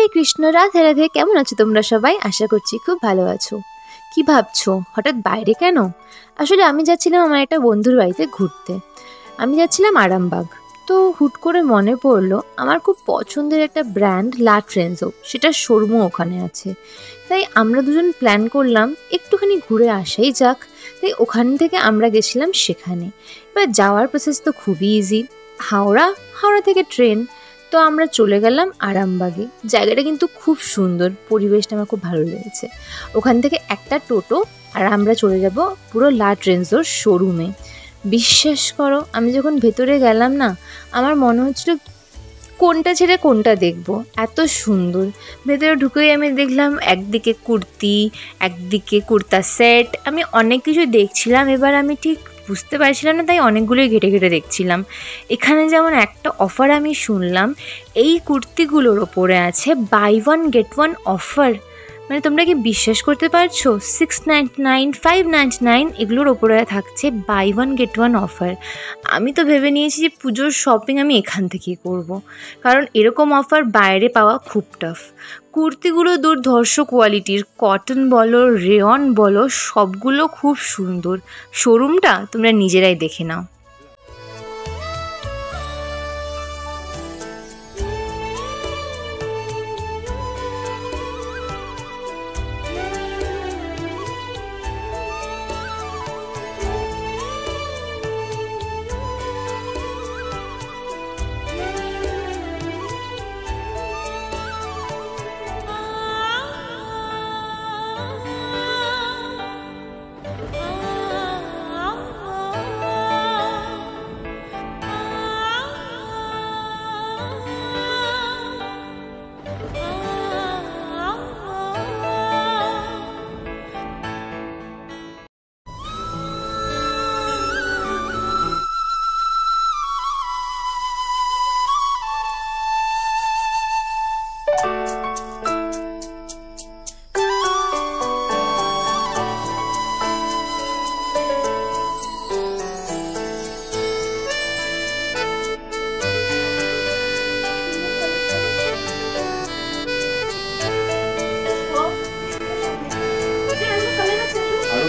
হরে কৃষ্ণ, রাধে রাধে। কেমন আছো তোমরা সবাই? আশা করছি খুব ভালো আছো। কি ভাবছো হঠাৎ বাইরে কেন? আসলে আমি যাচ্ছিলাম আমার একটা বন্ধুর বাড়িতে ঘুরতে। আমি যাচ্ছিলাম আরামবাগ। তো হুট করে মনে পড়লো আমার খুব পছন্দের একটা ব্র্যান্ড লা ট্রেনজো, সেটার শোরুমও ওখানে আছে। তাই আমরা দুজন প্ল্যান করলাম একটুখানি ঘুরে আসাই যাক। তাই ওখান থেকে আমরা গেছিলাম সেখানে। এবার যাওয়ার প্রসেস তো খুবই ইজি। হাওড়া, হাওড়া থেকে ট্রেন। তো আমরা চলে গেলাম আরামবাগে। জায়গাটা কিন্তু খুব সুন্দর, পরিবেশটা আমার খুব ভালো লেগেছে। ওখান থেকে একটা টোটো আর আমরা চলে যাব পুরো লা ট্রেনজোর শোরুমে। বিশ্বাস করো, আমি যখন ভেতরে গেলাম না, আমার মনে হচ্ছিল কোনটা ছেড়ে কোনটা দেখব, এত সুন্দর। ভেতরে ঢুকেই আমি দেখলাম একদিকে কুর্তি, একদিকে কুর্তা সেট, আমি অনেক কিছু দেখছিলাম। এবার আমি ঠিক বুঝতে পারছিলাম না, তাই অনেকগুলোই ঘেটে ঘেটে দেখছিলাম। এখানে যেমন একটা অফার আমি শুনলাম, এই কুর্তিগুলোর ওপরে আছে buy one get one offer. মানে তোমরা কি বিশ্বাস করতে পারছো? 699, 599 এগুলোর ওপরে থাকছে buy one get one offer. আমি তো ভেবে নিয়েছি যে পুজোর শপিং আমি এখান থেকেই করব, কারণ এরকম অফার বাইরে পাওয়া খুব টাফ। কুর্তিগুলো দুর্ধর্ষ কোয়ালিটির, কটন বলো রেয়ন বলো, সবগুলো খুব সুন্দর। শোরুমটা তোমরা নিজেরাই দেখে নাও।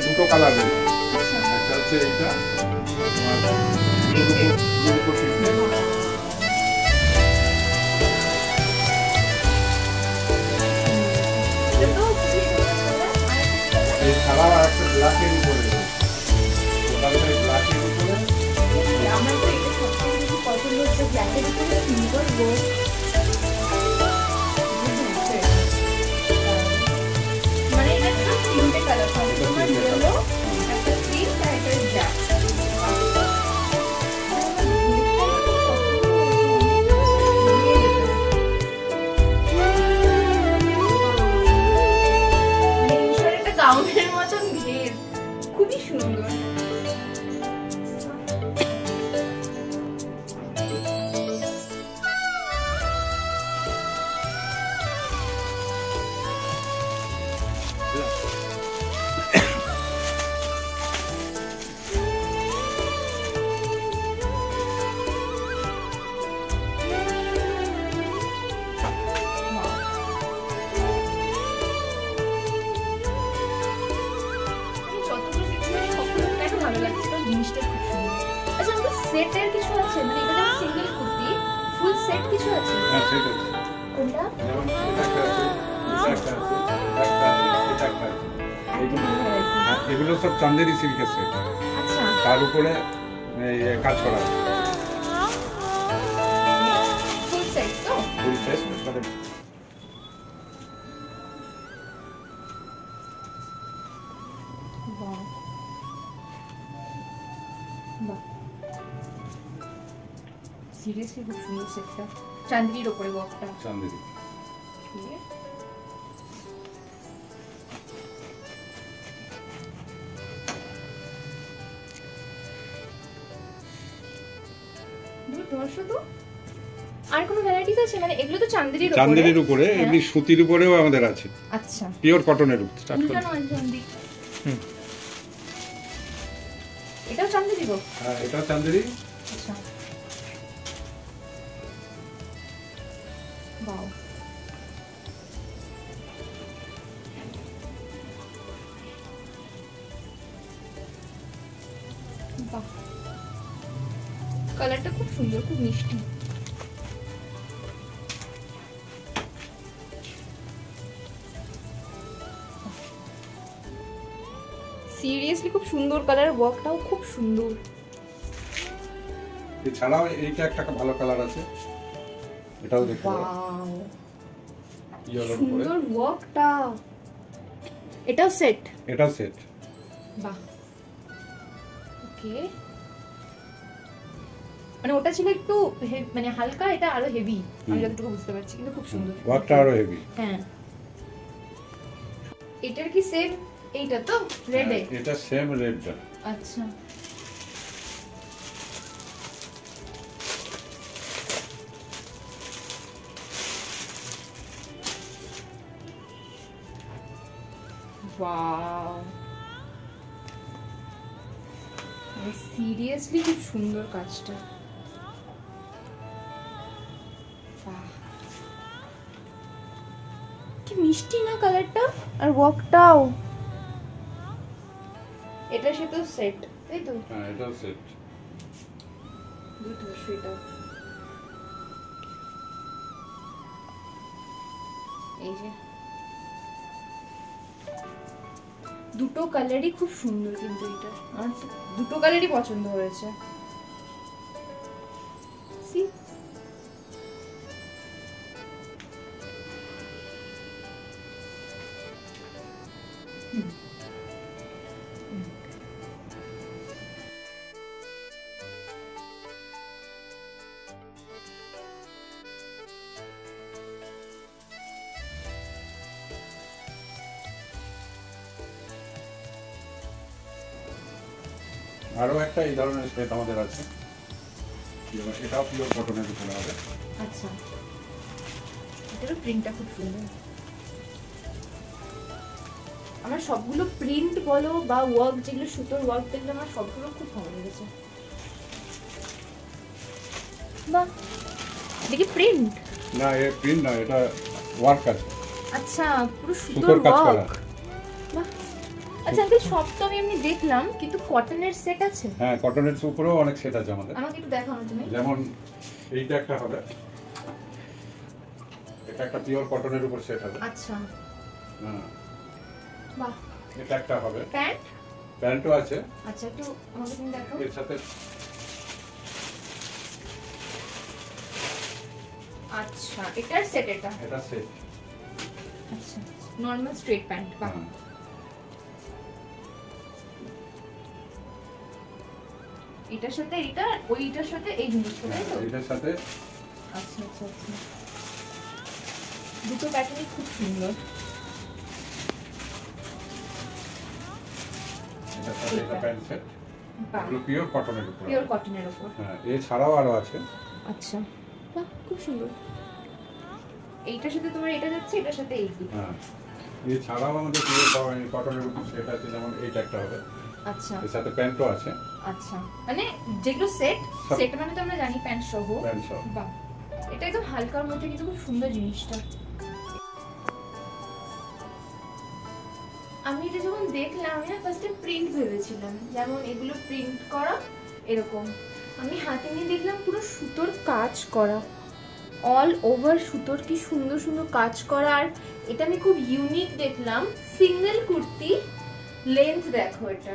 দুটো কালার রয়েছে, একটা হচ্ছে এইটা এই সাদা আর একটা ব্ল্যাকের উপরে টোটালটাই ব্ল্যাকের উপরে। আমার তো এটা সবথেকে বেশি পছন্দ হচ্ছে ব্ল্যাকের উপরে সিলভার গোল্ড। মানে এটা তো তিনটে কালার থাকে, তোমার ইয়েলো, একটা পিঙ্ক আর একটা ব্ল্যাক। একটা গাউনের মতন ঘের, খুবই সুন্দর। সেটের কিছু আছে, মানে এটা যেমন সিঙ্গেল কুর্তি, ফুল সেট কিছু আছে? হ্যাঁ, সেট আছে। কোনটা? যেমন এটা একটা আছে, এটা একটা আছে, এটা একটা আছে। এগুলো সব চান্দেরি সিল্কের সেট। আচ্ছা, তার উপরে কাজ করা আছে। ফুল সেট তো? ফুল সেট মানে সিরিয়াসলি খুব সুন্দর সেটটা। চান্দেরির উপরে ওয়ার্কটা। চান্দেরি। আর কোনো ভ্যারাইটিস আছে? মানে এগুলো তো চান্দেরির উপরে, এমনি সুতির উপরেও আমাদের আছে। আচ্ছা, পিওর কটনের উপর স্টার্ট করে। এটাও চান্দেরি গো? হ্যাঁ, এটাও চান্দেরি। আচ্ছা, বাও। কালারটা খুব সুন্দর, খুব মিষ্টি। সিরিয়াসলি খুব সুন্দর কালার, ওয়ার্কটাও খুব সুন্দর। এছাড়াও এইটা একটা ভালো কালার আছে, এটাও দেখতে পারো। ওয়াও, ইয়েলোর উপরে সুন্দর ওয়ার্কটা। এটাও সেট? এটাও সেট। বাহ, ওকে। মানে ওটা ছিল একটু মানে হালকা, এটা আরো হেভি, আমি যতটুকু বুঝতে পারছি, কিন্তু খুব সুন্দর। ওয়ার্কটা আরো হেভি। হ্যাঁ, এটার কি সেম এইটা তো রেডে? এটা সেম রেডটা। আচ্ছা, ওয়াও, সিরিয়াসলি খুব সুন্দর কাজটা। বাহ, কি মিষ্টি না কালারটা, আর ওয়ার্কটাও। এটার সাথে সেট, তাই তো? হ্যাঁ, এটাও সেট। দুটো সেটা, এই যে দুটো কালারই খুব সুন্দর, কিন্তু এটা আমার দুটো কালারই পছন্দ হয়েছে। See? আরো একটা এই ধরনের সেট আমাদের আছে, এটাও পিওর কটনের উপরে হবে। আচ্ছা, এটারও প্রিন্টটা খুব সুন্দর। আমার সবগুলো প্রিন্ট বলো বা ওয়ার্ক, যেগুলো সুতোর ওয়ার্ক দেখলে আমার সবগুলো খুব ভালো লেগেছে। বাহ, দেখি প্রিন্ট? না, এ প্রিন্ট না, এটা ওয়ার্ক আছে। আচ্ছা, পুরো সুতোর সুতোর কাজ করা। ওয়ার্ক। বাহ, আচ্ছা আঙ্কেল, সব তো আমি এমনি দেখলাম, কিন্তু কটনের সেট আছে? হ্যাঁ, কটনের উপরেও অনেক সেট আছে আমাদের। আমাকে একটু দেখাও না তুমি। যেমন এইটা একটা হবে, এটা একটা পিওর কটনের উপর সেট হবে। আচ্ছা, হ্যাঁ, বাহ। এটা একটা হবে, প্যান্ট? প্যান্টও আছে। আচ্ছা, একটু আমাকে তুমি দেখাও। এর সাথে আচ্ছা, এটার সেট? এটা সেট। আচ্ছা, নরমাল স্ট্রেট প্যান্ট। বাহ, এটার সাথে এটা, ওইটার সাথে এই জিনিসটা, তাই তো? এটার সাথে। আচ্ছা আচ্ছা আচ্ছা, দুটো প্যাটার্নই খুব সুন্দর। এটার সাথে এটা প্যান্ট সেট। বাহ, এগুলো পিওর কটনের উপর। পিওর কটনের উপর। হ্যাঁ, এছাড়াও আরো আছে। আচ্ছা, বাহ, খুব সুন্দর। এইটার সাথে তোমার এটা যাচ্ছে, এটার সাথে এই দুটো। হ্যাঁ, এছাড়াও আমাদের পিওর কটনের উপর সেট আছে, যেমন এইটা একটা হবে। আচ্ছা, এর সাথে প্যান্টও আছে। আচ্ছা, মানে যেগুলো সেট, সেট মানে তো আমরা জানি প্যান্ট সহ। প্যান্ট সহ। বাহ, এটা একদম হালকার মধ্যে, কিন্তু খুব সুন্দর জিনিসটা। আমি এটা যখন দেখলাম, আমি না ফার্স্টে প্রিন্ট ভেবেছিলাম, যেমন এগুলো প্রিন্ট করা এরকম। আমি হাতে নিয়ে দেখলাম পুরো সুতোর কাজ করা, অল ওভার সুতোর কি সুন্দর সুন্দর কাজ করা। আর এটা আমি খুব ইউনিক দেখলাম, সিঙ্গেল কুর্তি, লেন্থ দেখো, এটা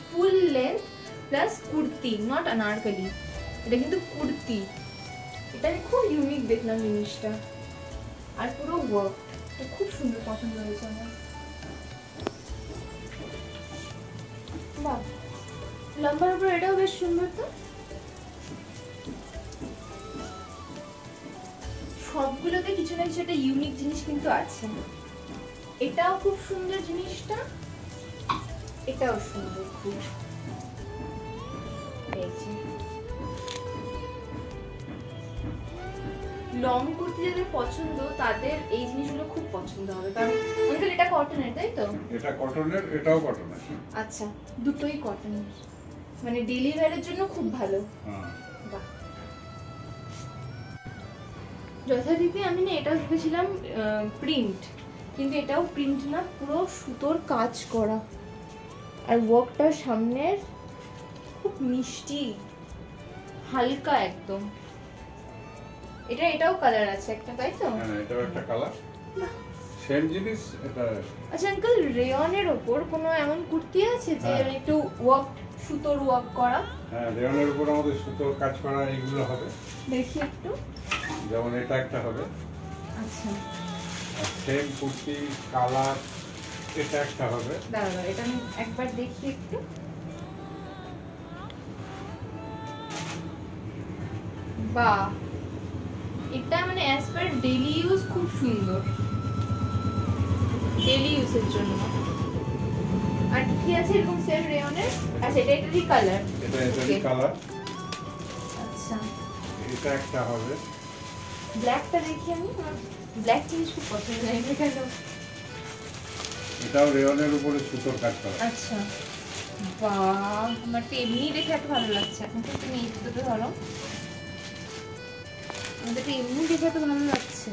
full length plus kurti, not Anarkali, এটা কিন্তু কুর্তি। এটা আমি খুব ইউনিক দেখলাম জিনিসটা, আর পুরো ওয়ার্ক, এটা খুব সুন্দর, পছন্দ হয়েছে আমার। বাহ, লম্বার উপর এটাও বেশ সুন্দর। তো সবগুলোতে কিছু না কিছু একটা ইউনিক জিনিস কিন্তু আছে। এটাও খুব সুন্দর জিনিসটা, এটাও সুন্দর খুব। লং কুর্তি যাদের পছন্দ, তাদের এই জিনিসগুলো খুব পছন্দ হবে, কারণ আঙ্কেল এটা কটনের, তাই তো? এটা কটনের, এটাও কটনের। আচ্ছা, দুটোই কটনের, মানে ডেইলি ওয়্যারের জন্য খুব ভালো। হ্যাঁ, বাহ, যথারীতি আমি না এটা ভেবেছিলাম প্রিন্ট, কিন্তু এটাও প্রিন্ট না, পুরো সুতোর কাজ করা, আর ওয়ার্কটা সামনের খুব মিষ্টি, হালকা একদম। এটাও কালার আছে একটা, তাই তো? হ্যাঁ, এটাও একটা কালার, সেম জিনিস এটা। আচ্ছা আঙ্কেল, রেয়নের ওপর কোনো এমন কুর্তি আছে যে হ্যাঁ। একটু ওয়ার্ক, সুতোর ওয়ার্ক করা? হ্যাঁ, রেয়নের উপর আমাদের সুতোর কাজ করা এইগুলো হবে। দেখি একটু। যেমন এটা একটা হবে, আচ্ছা আর সেম কুর্তি কালার এটা একটা হবে। দাঁড়াও, এটা আমি একবার দেখি একটু। বাহ, এটা মানে অ্যাজ পার ডেইলি ইউজ খুব সুন্দর, ডেইলি ইউজের জন্য। আর কি আছে এরকম সেম রেয়নের? আচ্ছা, এটারই কালার। এটা এটারই কালার। আচ্ছা, এটা একটা হবে। ব্ল্যাকটা দেখি আমি, ব্ল্যাক জিনিস খুব পছন্দ হয় কেন। এটাও রেয়নের উপরে সুতোর কাজ করা। আচ্ছা, বাহ, আমার তো এমনি দেখে এত ভালো লাগছে। এখন তো তুমি এই দুটো ধরো, আমাদের তো এমনি দেখে এত ভালো লাগছে।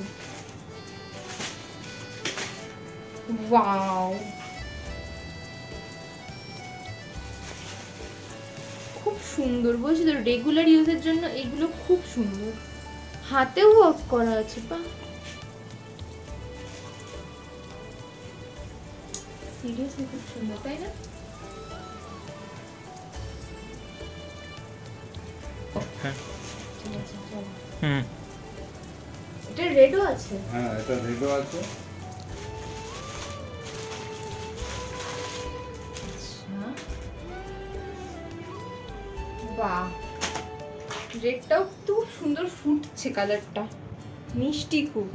ওয়াও, খুব সুন্দর। বলছি তো, রেগুলার ইউজের জন্য এগুলো খুব সুন্দর। হাতেও ওয়ার্ক করা আছে, বা সিরিয়াসলি খুব সুন্দর, তাই না? ঠিক আছে, চলো। এটা রেডও আছে? হ্যাঁ, এটা রেডও আছে। আচ্ছা, বাহ, রেডটাও খুব সুন্দর ফুটছে, কালারটা মিষ্টি খুব।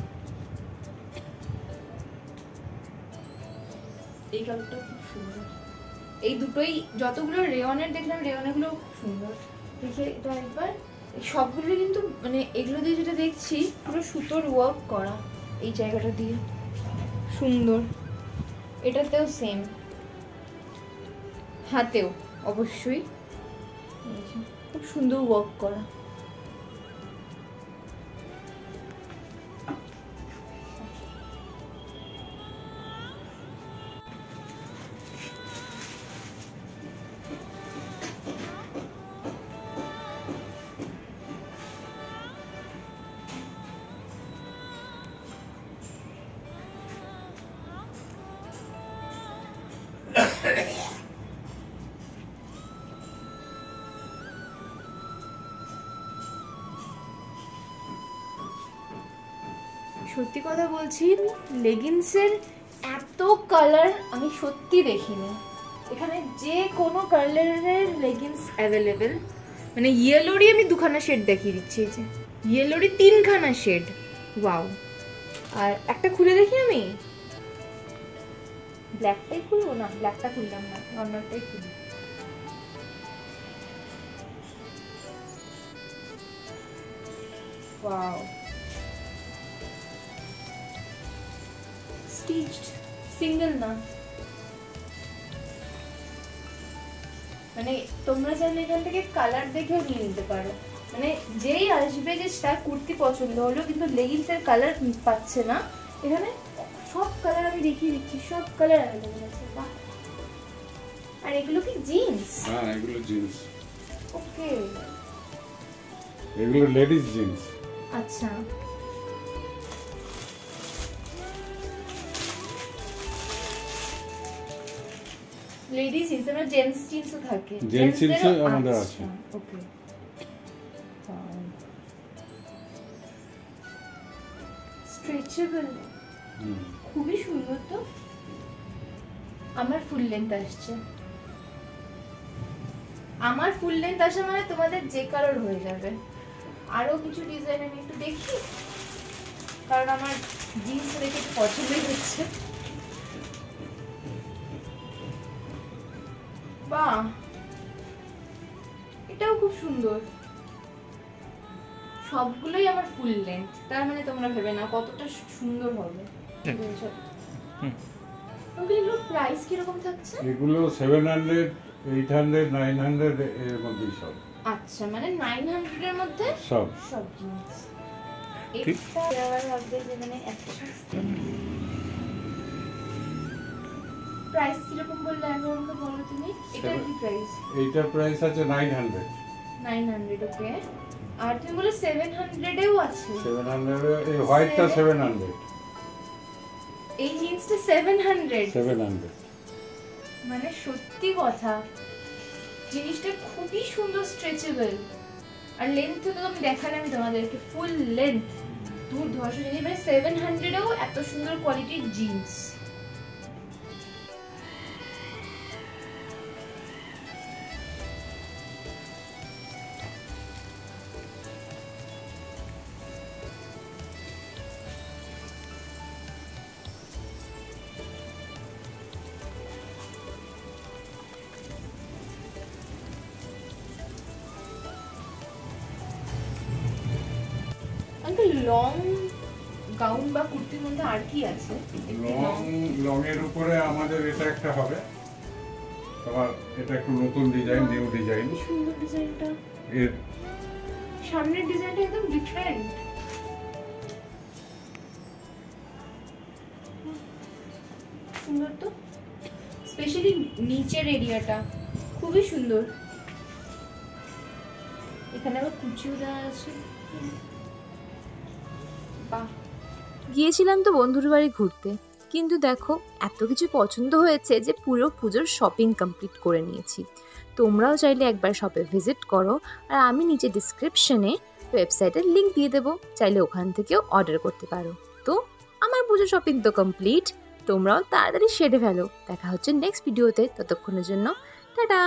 এই কালারটা খুব সুন্দর। এই দুটোই, যতগুলো রেয়নের দেখলাম, রেয়নের গুলো খুব সুন্দর। দেখে এটা একবার, এই সবগুলো কিন্তু মানে এগুলো দিয়ে যেটা দেখছি পুরো সুতোর ওয়ার্ক করা, এই জায়গাটা দিয়ে সুন্দর। এটাতেও সেম, হাতেও অবশ্যই এই যে খুব সুন্দর ওয়ার্ক করা। সত্যি কথা বলছি, লেগিংসের এত কালার আমি সত্যি দেখিনি। এখানে যে কোনো কালারের লেগিংস অ্যাভেলেবেল। মানে ইয়েলোরই আমি দুখানা শেড দেখিয়ে দিচ্ছি, এই যে ইয়েলোরই 3খানা শেড। ওয়াও, আর একটা খুলে দেখি আমি। ব্ল্যাকটাই খুলবো? না, ব্ল্যাকটা খুললাম না, নর্মালটাই খুলি। ওয়াও, স্টিচড, সিঙ্গেল না। মানে তোমরা চাইলে এখান থেকে কালার দেখেও নিয়ে নিতে পারো। মানে যেই আসবে, যে তার কুর্তি পছন্দ হলো কিন্তু লেগিংসের কালার পাচ্ছে না, এখানে সব কালার আমি দেখিয়ে দিচ্ছি, সব কালার অ্যাভেলেবল আছে। বাহ, আর এগুলো কি জিন্স? হ্যাঁ, এগুলো জিন্স। ওকে, এগুলো লেডিস জিন্স। আচ্ছা, লেডিস জিন্স, আমরা জেন্টস জিন্সও থাকে। জেন্টস জিন্সও আমাদের আছে। ওকে, স্ট্রেচেবল, খুবই সুন্দর তো। আমার ফুল লেন্থ আসছে, আমার ফুল লেন্থ আসা মানে তোমাদের যে কারোর হয়ে যাবে। আরো কিছু ডিজাইন আমি একটু দেখি, কারণ আমার জিন্স দেখে একটু পছন্দই হচ্ছে। বাহ, এটাও খুব সুন্দর। সবগুলোই আমার ফুল লেন্থ, তার মানে তোমরা ভেবে না কতটা সুন্দর হবে। এগুলো প্রাইস কিরকম থাকছে? এগুলো 700, 800, 900 এর মধ্যেই সব। আচ্ছা, মানে 900 এর মধ্যে সব সব জিনিস। এটা আবার ভাববে যে মানে এত সস্তা। প্রাইস কিরকম বললে আগে আমাকে বলো তুমি। এটার কি প্রাইস? এইটার প্রাইস আছে 900। 900, ওকে। আর তুমি বলে 700 এও আছে। 700 এই হোয়াইটটা 700। এই জিন্সটা 700। 700 মানে সত্যি কথা, জিনিসটা খুবই সুন্দর, স্ট্রেচেবল। আর লেন্থ তো আমি দেখালাম আমি তোমাদেরকে, ফুল লেন্থ, দুর্ধর্ষ জিনিস। মানে 700 এও এত সুন্দর কোয়ালিটির জিন্স। লং গাউন বা কুর্তির মধ্যে আর কি আছে? লং এর উপরে আমাদের এটা একটা হবে, তোমার এটা একটু নতুন ডিজাইন, নিউ ডিজাইন। সুন্দর ডিজাইনটা, এর সামনের ডিজাইনটা একদম ডিফারেন্ট। সুন্দর তো, স্পেশালি নিচের এরিয়াটা খুবই সুন্দর। এখানে আবার কুচিও দেওয়া আছে। বাহ। গিয়েছিলাম তো বন্ধুর বাড়ি ঘুরতে, কিন্তু দেখো এত কিছু পছন্দ হয়েছে যে পুরো পুজোর শপিং কমপ্লিট করে নিয়েছি। তোমরাও চাইলে একবার শপে ভিজিট করো, আর আমি নিচে ডিসক্রিপশনে ওয়েবসাইটের লিঙ্ক দিয়ে দেবো, চাইলে ওখান থেকেও অর্ডার করতে পারো। তো আমার পুজো শপিং তো কমপ্লিট, তোমরাও তাড়াতাড়ি সেরে ফেলো। দেখা হচ্ছে নেক্সট ভিডিওতে, ততক্ষণের জন্য টাটা।